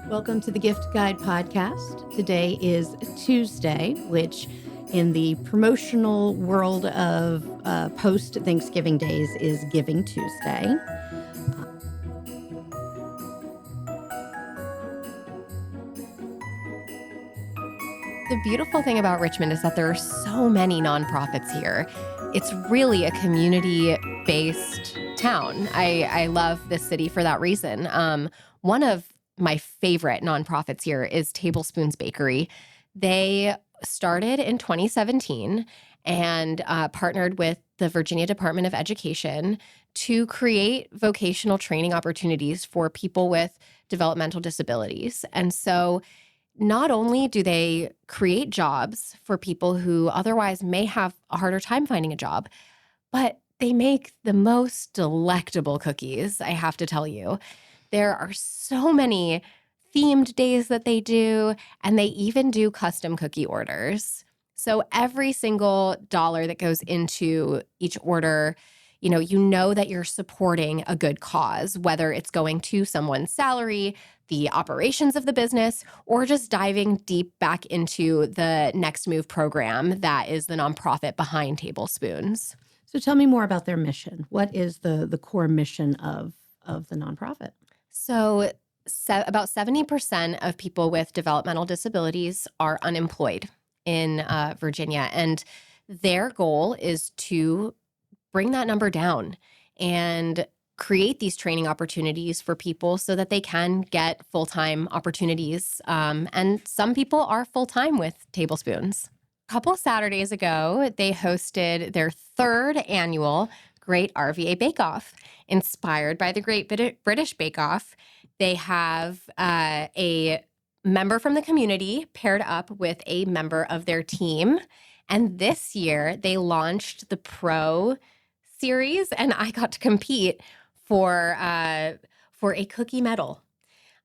Welcome to the Gift Guide podcast. Today is Tuesday, which in the promotional world of post-Thanksgiving days is Giving Tuesday. The beautiful thing about Richmond is that there are so many nonprofits here. It's really a community-based town. I love this city for that reason. One of my favorite nonprofits here is Tablespoons Bakery. They started in 2017 and partnered with the Virginia Department of Education to create vocational training opportunities for people with developmental disabilities. And so not only do they create jobs for people who otherwise may have a harder time finding a job, but they make the most delectable cookies, I have to tell you. There are so many themed days that they do, and they even do custom cookie orders. So every single dollar that goes into each order, you know that you're supporting a good cause, whether it's going to someone's salary, the operations of the business, or just diving deep back into the Next Move program that is the nonprofit behind Tablespoons. So tell me more about their mission. What is the core mission of the nonprofit? So about 70% of people with developmental disabilities are unemployed in Virginia, and their goal is to bring that number down and create these training opportunities for people so that they can get full-time opportunities. And some people are full-time with Tablespoons. A couple Saturdays ago, they hosted their third annual Great RVA Bake Off. Inspired by the Great British Bake Off, they have a member from the community paired up with a member of their team. And this year, they launched the Pro series, and I got to compete for a cookie medal.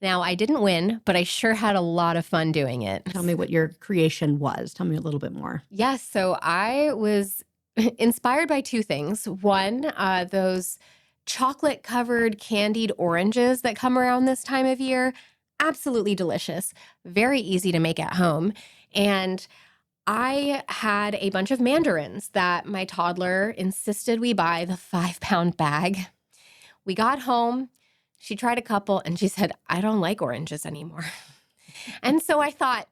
Now, I didn't win, but I sure had a lot of fun doing it. Tell me what your creation was. Tell me a little bit more. Yes, so I was inspired by two things. One, those chocolate-covered candied oranges that come around this time of year. Absolutely delicious. Very easy to make at home. And I had a bunch of mandarins that my toddler insisted we buy the 5-pound bag. We got home, she tried a couple, and she said, I don't like oranges anymore. And so I thought,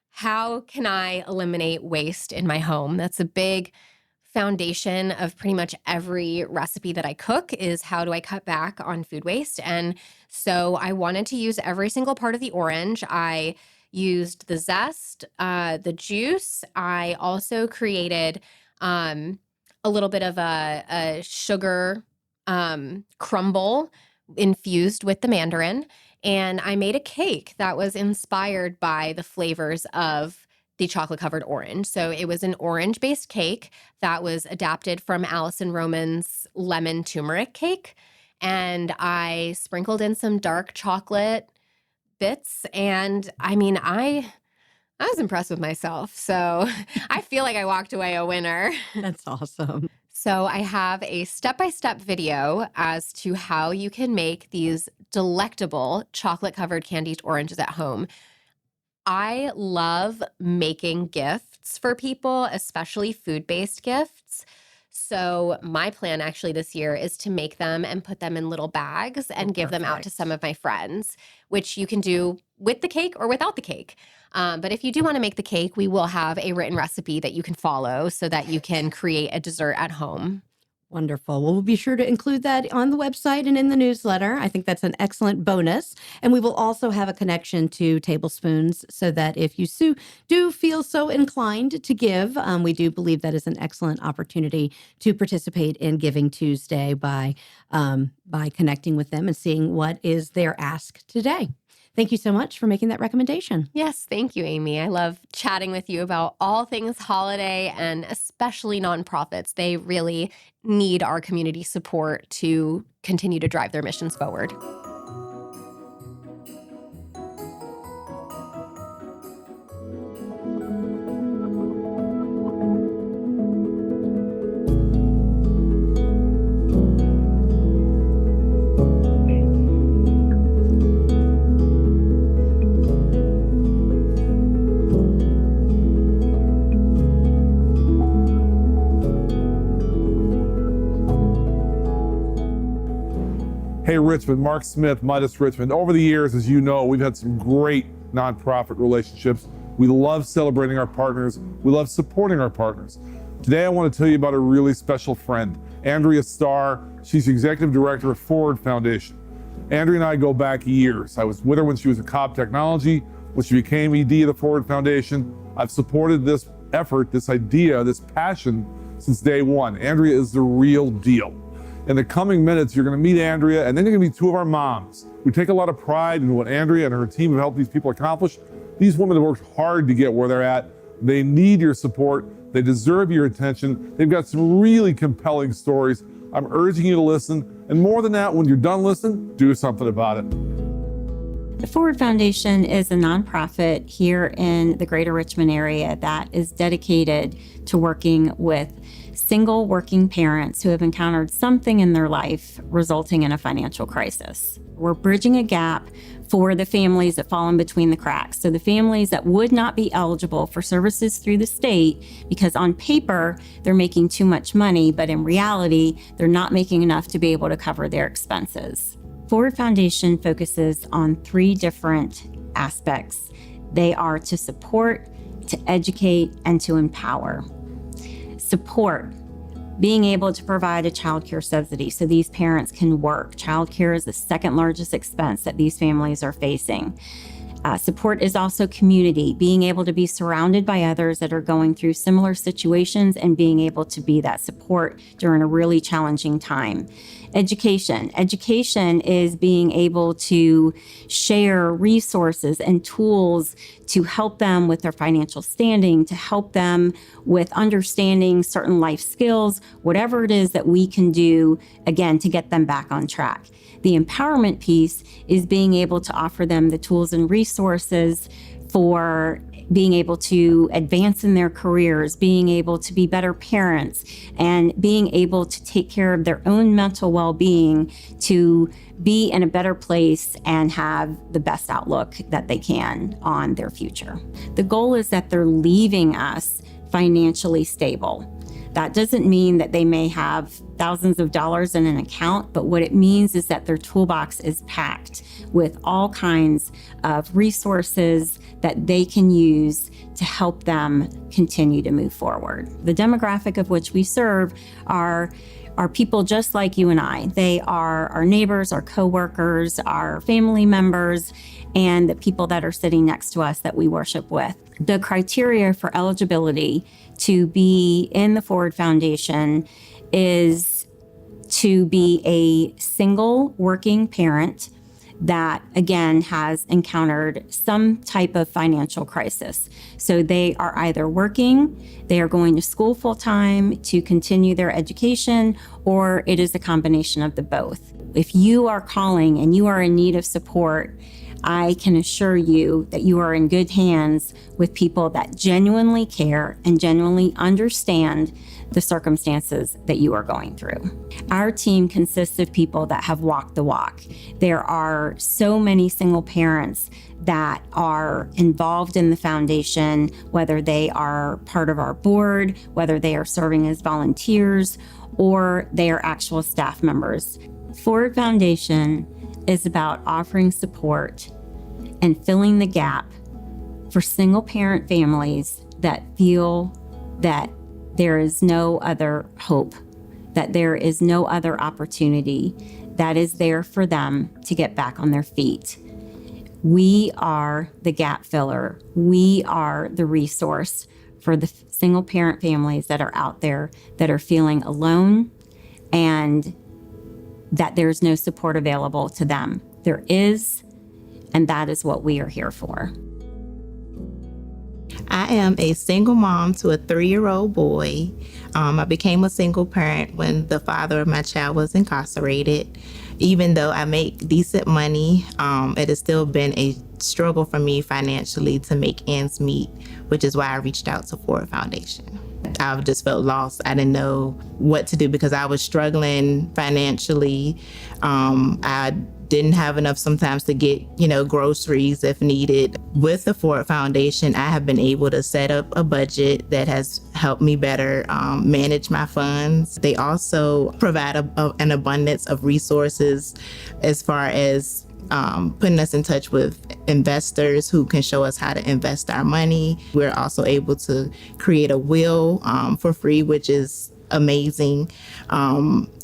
how can I eliminate waste in my home? That's a big foundation of pretty much every recipe that I cook is how do I cut back on food waste? And so I wanted to use every single part of the orange. I used the zest, the juice. I also created a little bit of a sugar crumble infused with the mandarin. And I made a cake that was inspired by the flavors of the chocolate-covered orange. So it was an orange-based cake that was adapted from Alison Roman's lemon turmeric cake. And I sprinkled in some dark chocolate bits. And I mean, I was impressed with myself. So I feel like I walked away a winner. That's awesome. So I have a step-by-step video as to how you can make these delectable chocolate-covered candied oranges at home. I love making gifts for people, especially food-based gifts. So my plan actually this year is to make them and put them in little bags and give them out to some of my friends, which you can do with the cake or without the cake. But if you do want to make the cake, we will have a written recipe that you can follow so that you can create a dessert at home. Wonderful. Well, we'll be sure to include that on the website and in the newsletter. I think that's an excellent bonus. And we will also have a connection to Tablespoons so that if you do feel so inclined to give, we do believe that is an excellent opportunity to participate in Giving Tuesday by connecting with them and seeing what is their ask today. Thank you so much for making that recommendation. Yes, thank you, Amy. I love chatting with you about all things holiday and especially nonprofits. They really need our community support to continue to drive their missions forward. Hey Richmond, Mark Smith, Midas Richmond. Over the years, as you know, we've had some great nonprofit relationships. We love celebrating our partners. We love supporting our partners. Today, I want to tell you about a really special friend, Andrea Starr. She's the Executive Director of Forward Foundation. Andrea and I go back years. I was with her when she was at Cobb Technology, when she became ED of the Forward Foundation. I've supported this effort, this idea, this passion since day one. Andrea is the real deal. In the coming minutes, you're going to meet Andrea, and then you're going to meet two of our moms. We take a lot of pride in what Andrea and her team have helped these people accomplish. These women have worked hard to get where they're at. They need your support. They deserve your attention. They've got some really compelling stories. I'm urging you to listen. And more than that, when you're done listening, do something about it. The Forward Foundation is a nonprofit here in the greater Richmond area that is dedicated to working with single working parents who have encountered something in their life resulting in a financial crisis. We're bridging a gap for the families that fall in between the cracks. So the families that would not be eligible for services through the state because on paper they're making too much money, but in reality, they're not making enough to be able to cover their expenses. Forward Foundation focuses on 3 different aspects. They are to support, to educate, and to empower. Support, being able to provide a child care subsidy so these parents can work. Child care is the second largest expense that these families are facing. Support is also community, being able to be surrounded by others that are going through similar situations and being able to be that support during a really challenging time. Education. Education is being able to share resources and tools to help them with their financial standing, to help them with understanding certain life skills, whatever it is that we can do, again, to get them back on track. The empowerment piece is being able to offer them the tools and resources for being able to advance in their careers, being able to be better parents, and being able to take care of their own mental well-being to be in a better place and have the best outlook that they can on their future. The goal is that they're leaving us financially stable. That doesn't mean that they may have thousands of dollars in an account, but what it means is that their toolbox is packed with all kinds of resources that they can use to help them continue to move forward. The demographic of which we serve are people just like you and I. They are our neighbors, our coworkers, our family members, and the people that are sitting next to us that we worship with. The criteria for eligibility to be in the Forward Foundation is to be a single working parent that, again, has encountered some type of financial crisis. So they are either working, they are going to school full-time to continue their education, or it is a combination of the both. If you are calling and you are in need of support, I can assure you that you are in good hands with people that genuinely care and genuinely understand the circumstances that you are going through. Our team consists of people that have walked the walk. There are so many single parents that are involved in the foundation, whether they are part of our board, whether they are serving as volunteers, or they are actual staff members. Forward Foundation is about offering support and filling the gap for single parent families that feel that there is no other hope, that there is no other opportunity that is there for them to get back on their feet. We are the gap filler. We are the resource for the single parent families that are out there that are feeling alone and that there's no support available to them. There is, and that is what we are here for. I am a single mom to a 3-year-old boy. I became a single parent when the father of my child was incarcerated. Even though I make decent money, it has still been a struggle for me financially to make ends meet, which is why I reached out to Forward Foundation. I just felt lost. I didn't know what to do because I was struggling financially. I didn't have enough sometimes to get, groceries if needed. With the Ford Foundation, I have been able to set up a budget that has helped me better manage my funds. They also provide an abundance of resources as far as putting us in touch with investors who can show us how to invest our money. We're also able to create a will for free, which is amazing.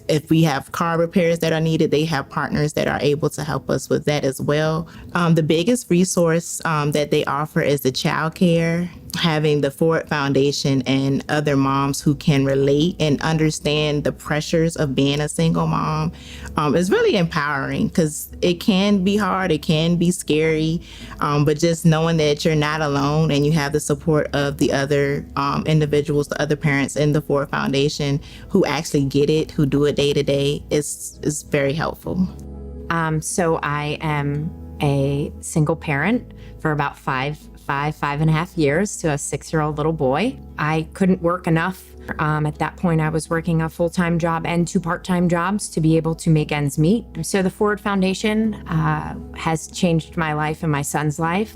If we have car repairs that are needed, they have partners that are able to help us with that as well. The biggest resource that they offer is the child care. Having the Ford Foundation and other moms who can relate and understand the pressures of being a single mom is really empowering, because it can be hard, it can be scary, but just knowing that you're not alone and you have the support of the other individuals, the other parents in the Ford Foundation who actually get it, who do it day to day, is very helpful. So I am a single parent for about five and a half years to a 6-year-old little boy. I couldn't work enough. At that point, I was working a full-time job and 2 part-time jobs to be able to make ends meet. So the Ford Foundation has changed my life and my son's life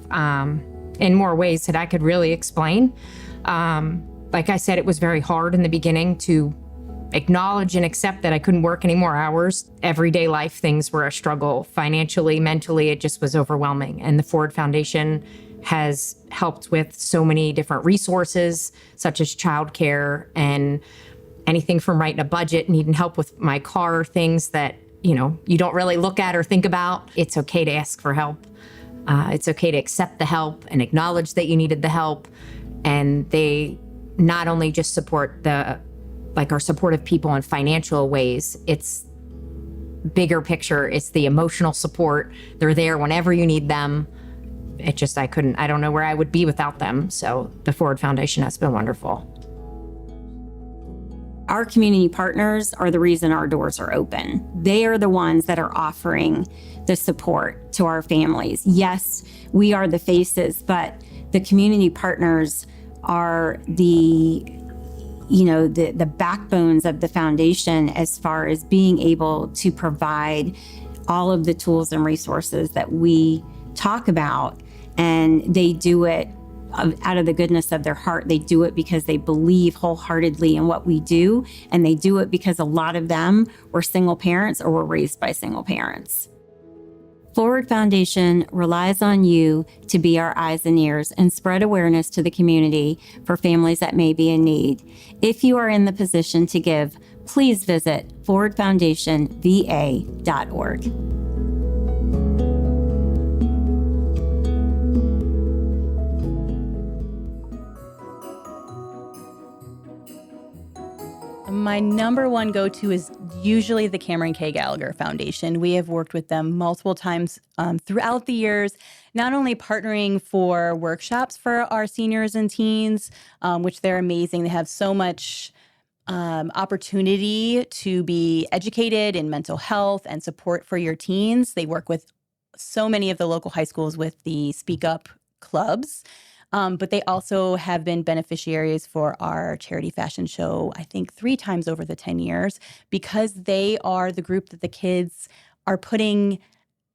in more ways that I could really explain. Like I said, it was very hard in the beginning to acknowledge and accept that I couldn't work any more hours. Everyday life things were a struggle. Financially, mentally, it just was overwhelming. And the Ford Foundation has helped with so many different resources, such as childcare and anything from writing a budget, needing help with my car, things that, you don't really look at or think about. It's okay to ask for help. It's okay to accept the help and acknowledge that you needed the help. And they not only just support our supportive people in financial ways, it's bigger picture. It's the emotional support. They're there whenever you need them. I don't know where I would be without them. So the Ford Foundation has been wonderful. Our community partners are the reason our doors are open. They are the ones that are offering the support to our families. Yes, we are the faces, but the community partners are the backbones of the foundation as far as being able to provide all of the tools and resources that we talk about. And they do it out of the goodness of their heart. They do it because they believe wholeheartedly in what we do. And they do it because a lot of them were single parents or were raised by single parents. Forward Foundation relies on you to be our eyes and ears and spread awareness to the community for families that may be in need. If you are in the position to give, please visit forwardfoundationva.org. My number one go-to is usually the K Gallagher Foundation. We have worked with them multiple times throughout the years, not only partnering for workshops for our seniors and teens, which they're amazing. They have so much opportunity to be educated in mental health and support for your teens. They work with so many of the local high schools with the Speak Up clubs. But they also have been beneficiaries for our charity fashion show, I think 3 times over the 10 years, because they are the group that the kids are putting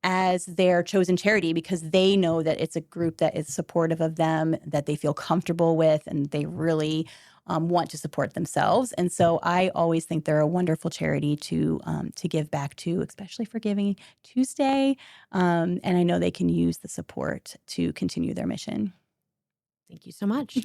as their chosen charity, because they know that it's a group that is supportive of them, that they feel comfortable with, and they really want to support themselves. And so I always think they're a wonderful charity to give back to, especially for Giving Tuesday. And I know they can use the support to continue their mission. Thank you so much.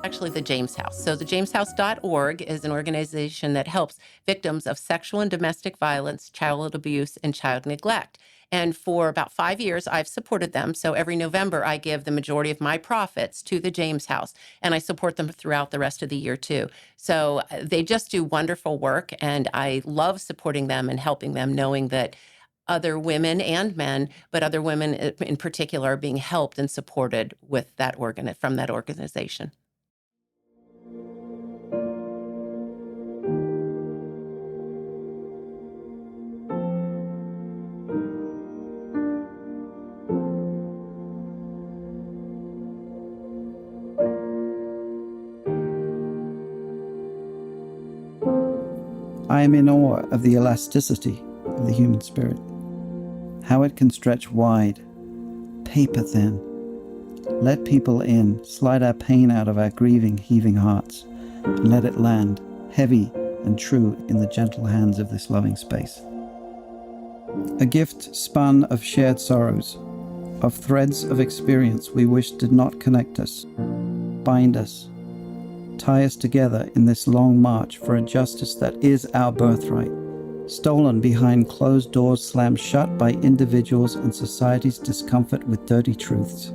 Actually, the James House. So the jameshouse.org is an organization that helps victims of sexual and domestic violence, child abuse, and child neglect. And for about 5 years, I've supported them. So every November, I give the majority of my profits to the James House, and I support them throughout the rest of the year, too. So they just do wonderful work, and I love supporting them and helping them, knowing that other women and men, but other women in particular, are being helped and supported with that from that organization. I am in awe of the elasticity of the human spirit, how it can stretch wide, paper thin. Let people in, slide our pain out of our grieving, heaving hearts, and let it land, heavy and true, in the gentle hands of this loving space. A gift spun of shared sorrows, of threads of experience we wish did not connect us, bind us, tie us together in this long march for a justice that is our birthright, stolen behind closed doors slammed shut by individuals and society's discomfort with dirty truths.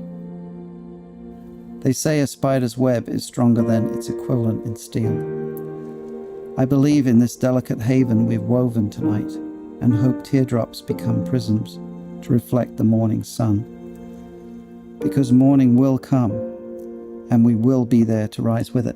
They say a spider's web is stronger than its equivalent in steel. I believe in this delicate haven we've woven tonight, and hope teardrops become prisms to reflect the morning sun. Because morning will come, and we will be there to rise with it.